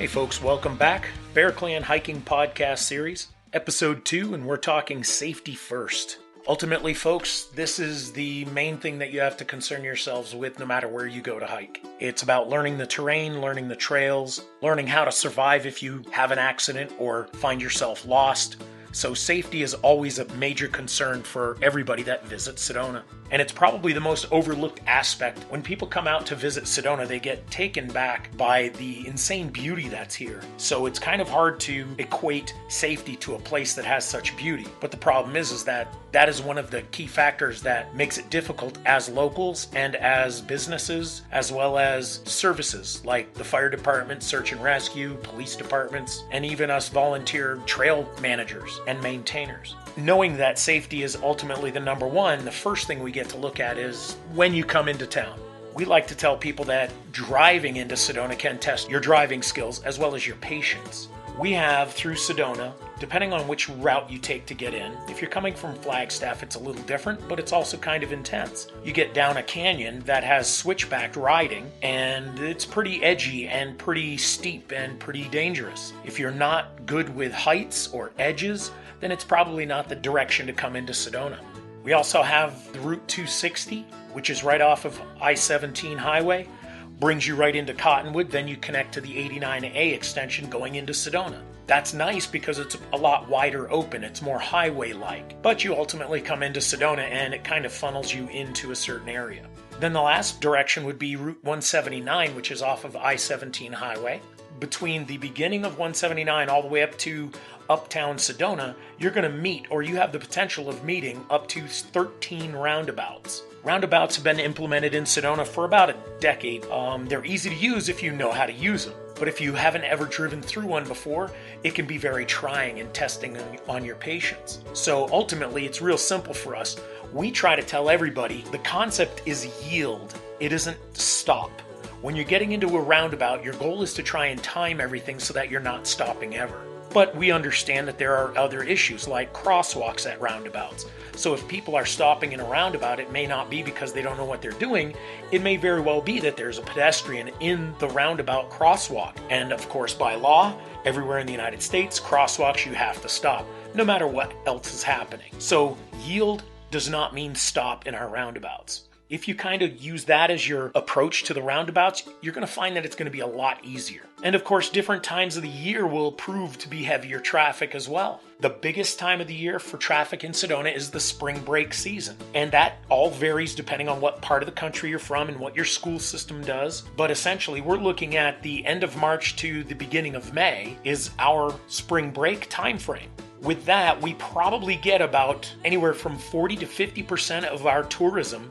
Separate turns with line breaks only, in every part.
Hey folks, welcome back. Bear Clan Hiking Podcast Series, Episode 2, and we're talking safety first. Ultimately, folks, this is the main thing that you have to concern yourselves with no matter where you go to hike. It's about learning the terrain, learning the trails, learning how to survive if you have an accident or find yourself lost. So safety is always a major concern for everybody that visits Sedona. And it's probably the most overlooked aspect. When people come out to visit Sedona, they get taken back by the insane beauty that's here. So it's kind of hard to equate safety to a place that has such beauty. But the problem is that is one of the key factors that makes it difficult as locals and as businesses, as well as services like the fire department, search and rescue, police departments, and even us volunteer trail managers and maintainers. Knowing that safety is ultimately the number one, the first thing we get to look at is when you come into town. We like to tell people that driving into Sedona can test your driving skills as well as your patience. We have through Sedona, depending on which route you take to get in. If you're coming from Flagstaff, it's a little different, but it's also kind of intense. You get down a canyon that has switchback riding, and it's pretty edgy and pretty steep and pretty dangerous. If you're not good with heights or edges, then it's probably not the direction to come into Sedona. We also have the Route 260, which is right off of I-17 highway, brings you right into Cottonwood, then you connect to the 89A extension going into Sedona. That's nice because it's a lot wider open, it's more highway-like, but you ultimately come into Sedona and it kind of funnels you into a certain area. Then the last direction would be Route 179, which is off of I-17 highway. Between the beginning of 179 all the way up to Uptown Sedona, you're going to meet, or you have the potential of meeting, up to 13 roundabouts. Roundabouts have been implemented in Sedona for about a decade. They're easy to use if you know how to use them. But if you haven't ever driven through one before, it can be very trying and testing on your patience. So ultimately, it's real simple for us. We try to tell everybody the concept is yield. It isn't stop. When you're getting into a roundabout, your goal is to try and time everything so that you're not stopping ever. But we understand that there are other issues like crosswalks at roundabouts. So if people are stopping in a roundabout, it may not be because they don't know what they're doing. It may very well be that there's a pedestrian in the roundabout crosswalk. And of course, by law, everywhere in the United States, crosswalks you have to stop, no matter what else is happening. So yield does not mean stop in our roundabouts. If you kind of use that as your approach to the roundabouts, you're going to find that it's going to be a lot easier. And of course, different times of the year will prove to be heavier traffic as well. The biggest time of the year for traffic in Sedona is the spring break season. And that all varies depending on what part of the country you're from and what your school system does. But essentially, we're looking at the end of March to the beginning of May is our spring break time frame. With that, we probably get about anywhere from 40 to 50% of our tourism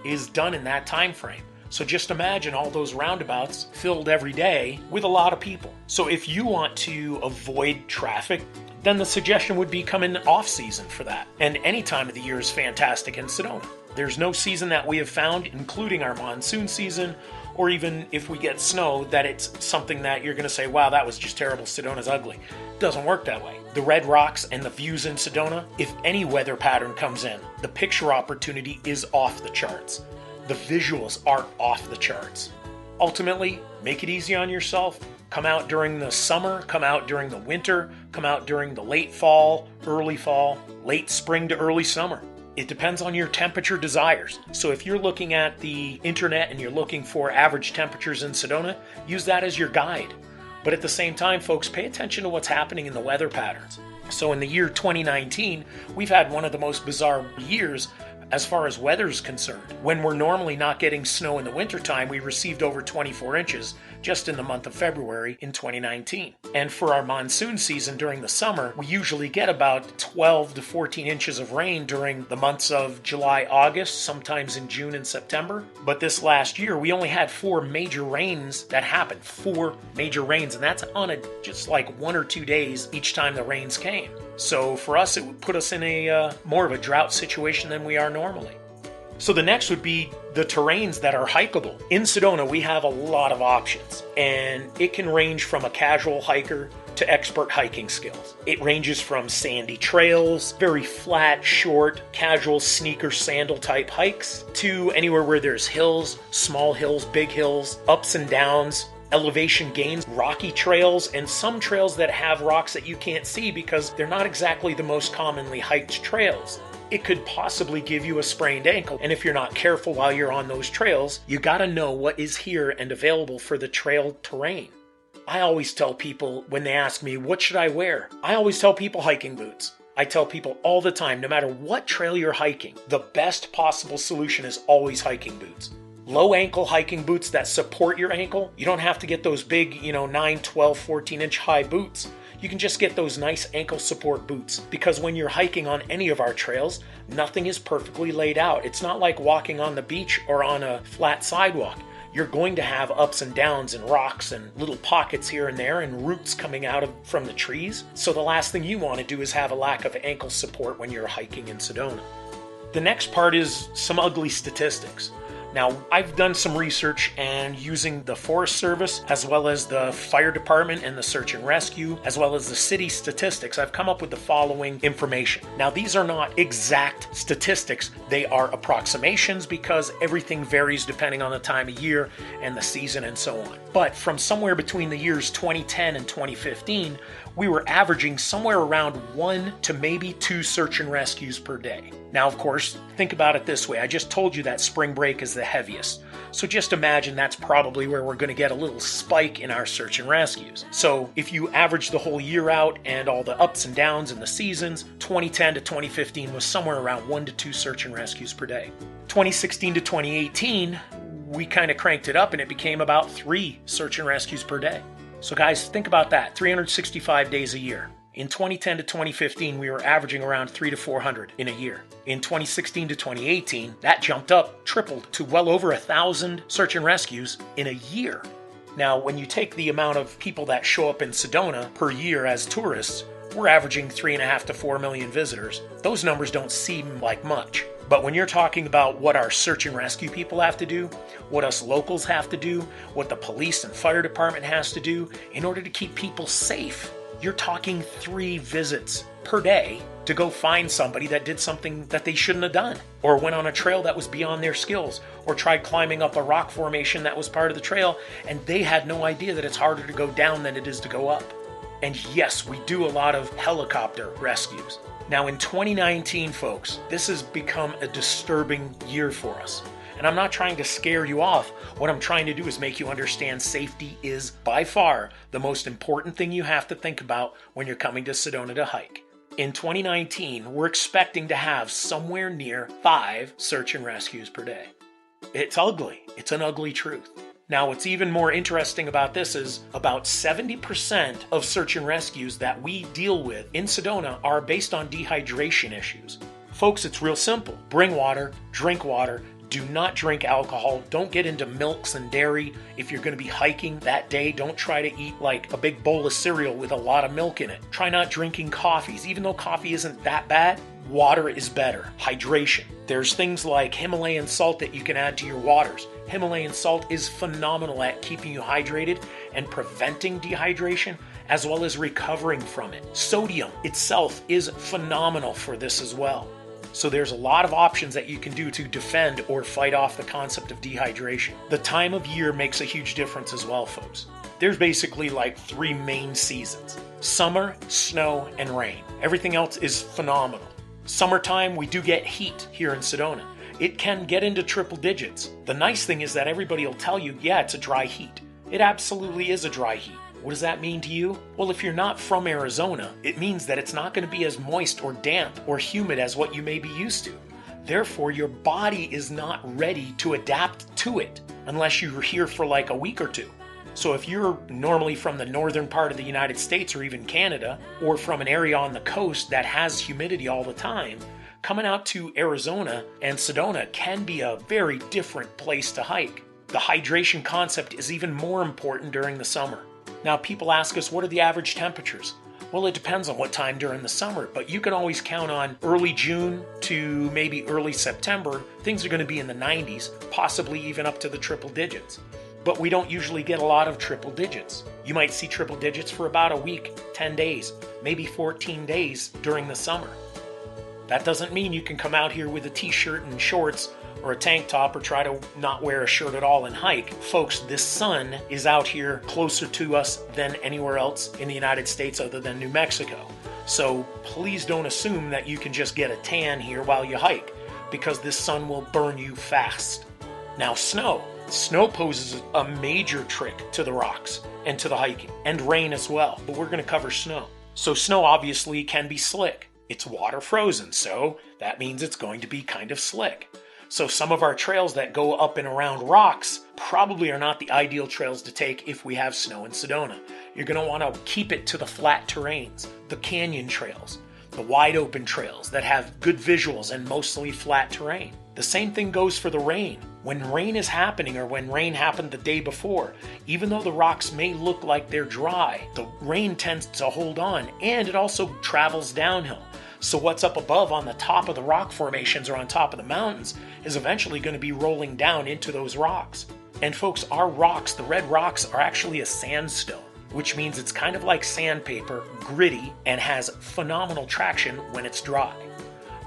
is done in that time frame. So just imagine all those roundabouts filled every day with a lot of people. So if you want to avoid traffic, then the suggestion would be come in off season for that. And any time of the year is fantastic in Sedona. There's no season that we have found, including our monsoon season, or even if we get snow, that it's something that you're going to say, wow, that was just terrible, Sedona's ugly. It doesn't work that way. The red rocks and the views in Sedona, if any weather pattern comes in, the picture opportunity is off the charts. The visuals are off the charts. Ultimately, make it easy on yourself. Come out during the summer, come out during the winter, come out during the late fall, late spring to early summer. It depends on your temperature desires. So if you're looking at the internet and you're looking for average temperatures in Sedona, use that as your guide. But at the same time, folks, pay attention to what's happening in the weather patterns. So in the year 2019, we've had one of the most bizarre years as far as weather is concerned. When we're normally not getting snow in the wintertime, we received over 24 inches just in the month of February in 2019. And for our monsoon season during the summer, we usually get about 12 to 14 inches of rain during the months of July, August, sometimes in June and September. But this last year, we only had 4 major rains that happened. 4 major rains, and that's on just like 1 or 2 days each time the rains came. So for us, it would put us in a more of a drought situation than we are normally. So the next would be the terrains that are hikeable. In Sedona, we have a lot of options, and it can range from a casual hiker to expert hiking skills. It ranges from sandy trails, very flat, short, casual sneaker sandal type hikes, to anywhere where there's hills, small hills, big hills, ups and downs, elevation gains, rocky trails, and some trails that have rocks that you can't see because they're not exactly the most commonly hiked trails. It could possibly give you a sprained ankle, and if you're not careful while you're on those trails, you gotta know what is here and available for the trail terrain. I always tell people when they ask me, what should I wear? I always tell people hiking boots. I tell people all the time, no matter what trail you're hiking, the best possible solution is always hiking boots. Low ankle hiking boots that support your ankle. You don't have to get those big, 9, 12, 14-inch high boots. You can just get those nice ankle support boots, because when you're hiking on any of our trails, nothing is perfectly laid out. It's not like walking on the beach or on a flat sidewalk. You're going to have ups and downs and rocks and little pockets here and there and roots coming out from the trees. So the last thing you want to do is have a lack of ankle support when you're hiking in Sedona. The next part is some ugly statistics. Now, I've done some research, and using the Forest Service, as well as the fire department and the search and rescue, as well as the city statistics, I've come up with the following information. Now, these are not exact statistics. They are approximations because everything varies depending on the time of year and the season and so on. But from somewhere between the years 2010 and 2015, we were averaging somewhere around 1 to maybe 2 search and rescues per day. Now, of course, think about it this way. I just told you that spring break is the heaviest. So just imagine that's probably where we're going to get a little spike in our search and rescues. So if you average the whole year out and all the ups and downs in the seasons, 2010 to 2015 was somewhere around 1 to 2 search and rescues per day. 2016 to 2018, we kind of cranked it up and it became about 3 search and rescues per day. So guys, think about that, 365 days a year. In 2010 to 2015, we were averaging around 300 to 400 in a year. In 2016 to 2018, that jumped up, tripled to well over 1,000 search and rescues in a year. Now, when you take the amount of people that show up in Sedona per year as tourists, we're averaging 3.5 to 4 million visitors. Those numbers don't seem like much. But when you're talking about what our search and rescue people have to do, what us locals have to do, what the police and fire department has to do in order to keep people safe, you're talking 3 visits per day to go find somebody that did something that they shouldn't have done, or went on a trail that was beyond their skills, or tried climbing up a rock formation that was part of the trail, and they had no idea that it's harder to go down than it is to go up. And yes, we do a lot of helicopter rescues. Now in 2019, folks, this has become a disturbing year for us. And I'm not trying to scare you off. What I'm trying to do is make you understand safety is by far the most important thing you have to think about when you're coming to Sedona to hike. In 2019, we're expecting to have somewhere near 5 search and rescues per day. It's ugly. It's an ugly truth. Now, what's even more interesting about this is about 70% of search and rescues that we deal with in Sedona are based on dehydration issues. Folks, it's real simple. Bring water, drink water, do not drink alcohol, don't get into milks and dairy. If you're going to be hiking that day, don't try to eat like a big bowl of cereal with a lot of milk in it. Try not drinking coffees. Even though coffee isn't that bad, water is better. Hydration. There's things like Himalayan salt that you can add to your waters. Himalayan salt is phenomenal at keeping you hydrated and preventing dehydration, as well as recovering from it. Sodium itself is phenomenal for this as well. So there's a lot of options that you can do to defend or fight off the concept of dehydration. The time of year makes a huge difference as well, folks. There's basically like 3 main seasons: summer, snow, and rain. Everything else is phenomenal. Summertime, we do get heat here in Sedona. It can get into triple digits. The nice thing is that everybody will tell you, yeah, it's a dry heat. It absolutely is a dry heat. What does that mean to you? Well, if you're not from Arizona, it means that it's not going to be as moist or damp or humid as what you may be used to. Therefore, your body is not ready to adapt to it unless you're here for like a week or 2. So if you're normally from the northern part of the United States or even Canada, or from an area on the coast that has humidity all the time, coming out to Arizona and Sedona can be a very different place to hike. The hydration concept is even more important during the summer. Now, people ask us, what are the average temperatures? Well, it depends on what time during the summer, but you can always count on early June to maybe early September. Things are going to be in the 90s, possibly even up to the triple digits. But we don't usually get a lot of triple digits. You might see triple digits for about a week, 10 days, maybe 14 days during the summer. That doesn't mean you can come out here with a t-shirt and shorts or a tank top or try to not wear a shirt at all and hike. Folks, this sun is out here closer to us than anywhere else in the United States other than New Mexico. So please don't assume that you can just get a tan here while you hike, because this sun will burn you fast. Now, snow. Snow poses a major trick to the rocks and to the hiking, and rain as well, but we're going to cover snow. So snow obviously can be slick. It's water frozen, so that means it's going to be kind of slick. So some of our trails that go up and around rocks probably are not the ideal trails to take if we have snow in Sedona. You're going to want to keep it to the flat terrains, the canyon trails, the wide open trails that have good visuals and mostly flat terrain. The same thing goes for the rain. When rain is happening, or when rain happened the day before, even though the rocks may look like they're dry, the rain tends to hold on, and it also travels downhill. So what's up above on the top of the rock formations or on top of the mountains is eventually going to be rolling down into those rocks. And folks, our rocks, the red rocks, are actually a sandstone, which means it's kind of like sandpaper, gritty, and has phenomenal traction when it's dry.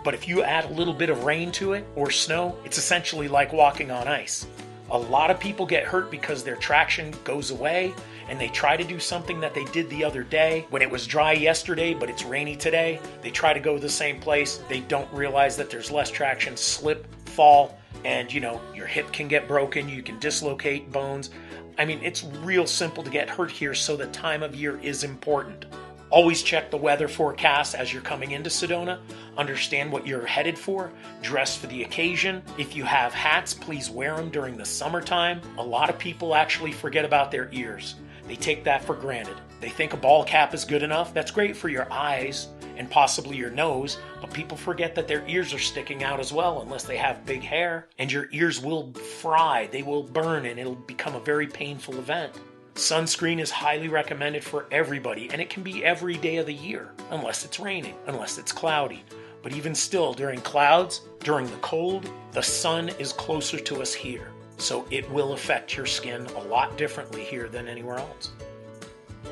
But if you add a little bit of rain to it, or snow, it's essentially like walking on ice. A lot of people get hurt because their traction goes away, and they try to do something that they did the other day when it was dry yesterday, but it's rainy today. They try to go to the same place. They don't realize that there's less traction, slip, fall, and your hip can get broken. You can dislocate bones. I mean, it's real simple to get hurt here, so the time of year is important. Always check the weather forecast as you're coming into Sedona. Understand what you're headed for. Dress for the occasion. If you have hats, please wear them during the summertime. A lot of people actually forget about their ears. They take that for granted. They think a ball cap is good enough. That's great for your eyes and possibly your nose, but people forget that their ears are sticking out as well unless they have big hair, and your ears will fry, they will burn, and it'll become a very painful event. Sunscreen is highly recommended for everybody, and it can be every day of the year, unless it's raining, unless it's cloudy. But even still, during clouds, during the cold, the sun is closer to us here. So it will affect your skin a lot differently here than anywhere else.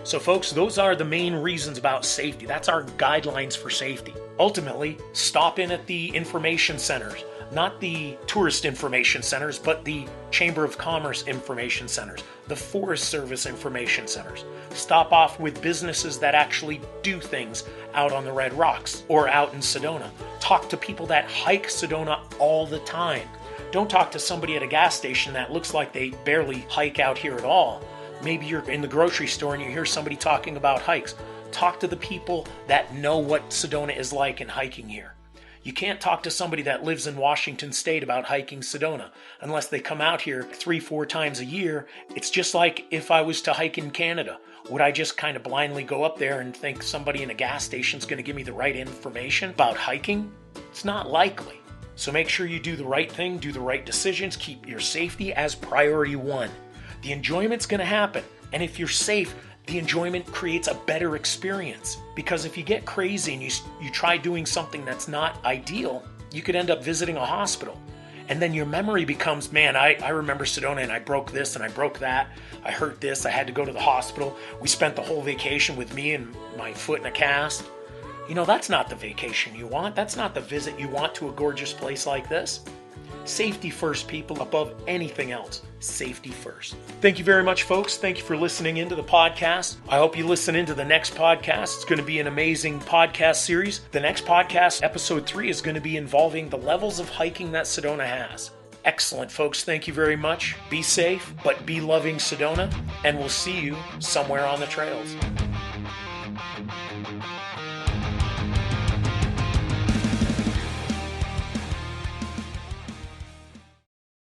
So folks, those are the main reasons about safety. That's our guidelines for safety. Ultimately, stop in at the information centers. Not the tourist information centers, but the Chamber of Commerce information centers, the Forest Service information centers. Stop off with businesses that actually do things out on the Red Rocks or out in Sedona. Talk to people that hike Sedona all the time. Don't talk to somebody at a gas station that looks like they barely hike out here at all. Maybe you're in the grocery store and you hear somebody talking about hikes. Talk to the people that know what Sedona is like and hiking here. You can't talk to somebody that lives in Washington State about hiking Sedona unless they come out here 3-4 times a year. It's just like if I was to hike in Canada. Would I just kind of blindly go up there and think somebody in a gas station is going to give me the right information about hiking? It's not likely. So make sure you do the right thing, do the right decisions, keep your safety as priority one. The enjoyment's going to happen, and if you're safe, the enjoyment creates a better experience. Because if you get crazy and you try doing something that's not ideal, you could end up visiting a hospital. And then your memory becomes, man, I remember Sedona and I broke this and I broke that. I hurt this, I had to go to the hospital. We spent the whole vacation with me and my foot in a cast. That's not the vacation you want. That's not the visit you want to a gorgeous place like this. Safety first, people, above anything else. Safety first. Thank you very much, folks. Thank you for listening into the podcast. I hope you listen into the next podcast. It's going to be an amazing podcast series. The next podcast, episode 3, is going to be involving the levels of hiking that Sedona has. Excellent, folks. Thank you very much. Be safe, but be loving Sedona, and we'll see you somewhere on the trails.